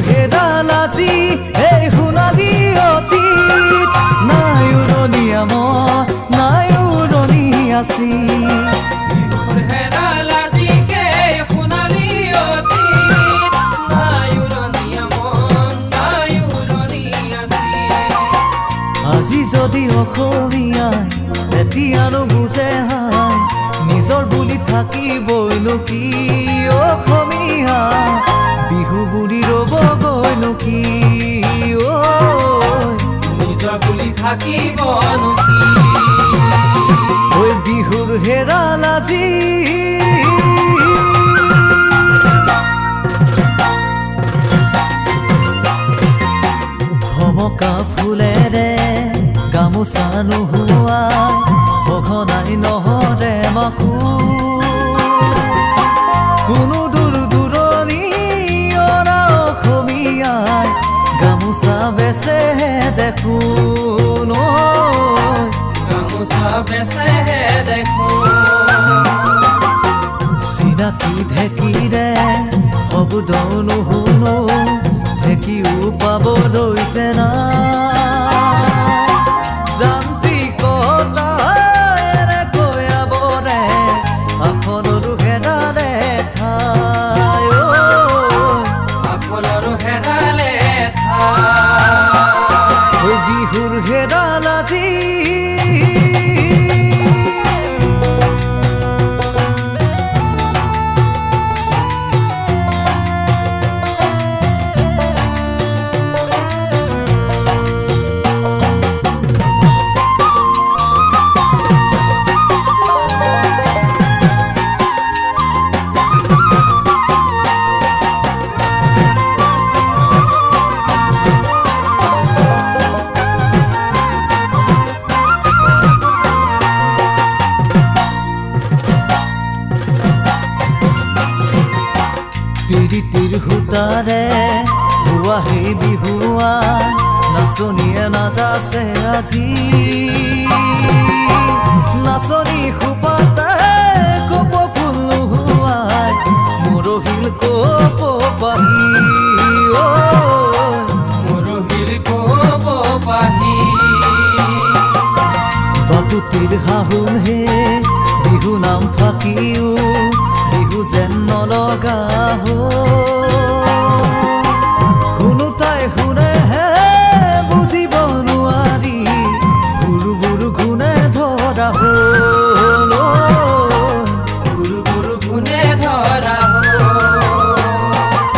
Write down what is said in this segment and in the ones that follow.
হেৰাল আজি এই সোণালী অতীত নাই উৰণি আমাৰ নাই উৰণি আজি হেৰাল আজিকে সোণালী অতীত নাই উৰণি আমাৰ নাই উৰণি আজি আজি যদি অসমীয়াই এতিয়ানো বুজে হাই নিজৰ বুলি থাকিবইনো কি অসমীয়া বিহু বুলি ৰ'বগৈনো কি নিজৰ বুলি থাকিবনো কি ঐ বিহুৰ হেৰাল আজি ভমকা ফুলেৰে গামোচা নোহোৱাই সঘনাই নহৰে মাকো কোনো দূৰ দূৰণি অনা অসমীয়াই গামোচা বেচেহে দেখোন গামোচা বেচেহে দেখোন চিনাকি ঢেঁকীৰে শব্দ নুশুনো ঢেঁকীও পাবলৈ যেনা যান্ত্ৰিকতাৰে কয়াবৰে আসনৰো হেৰালে ঠাই আসনৰো হেৰালে ঠাই বিহুৰ হেৰাল আজি পিৰিতিৰ সূতাৰে বোৱা সেই বিহুৱা নাচনীয়ে নাযাছে আজি নাচনী খোপাতে কপ ফুল নোহোৱাই মৰহিল কপ পাহি মৰহিল কপ পাহি বাপুতিৰ শাহুন হে বিহু নাম ফাকিও বিহু যেন নলগা শুনোতাই শুনেহে বুজিব নোৱাৰি গুৰুবোৰ গুণে ধৰা হ'ল গুৰুবোৰ গুণে ধৰা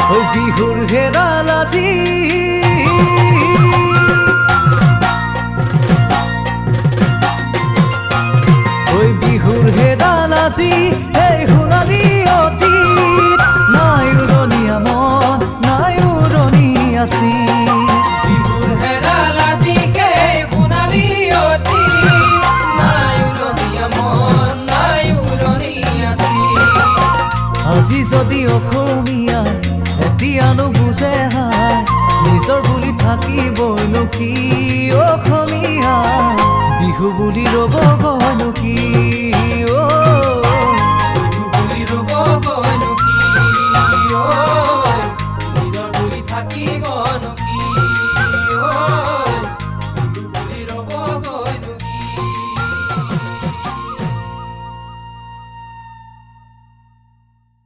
হ'ল বিহুৰ হেৰাল আজি বিহুৰ হেৰাল আজি এই সোণালী অতীত নাই উৰণি আমাৰ নাই উৰণি আজি বিহুৰ হেৰাল আজিকে সোণালী অতীত নাই উৰণি আমাৰ নাই উৰণি আজি আজি যদি অসমীয়াই এতিয়ানো বুজে হাই নিজৰ বুলি থাকিবইনো কি অসমীয়া বিহু বুলি ৰ'বগৈনো কি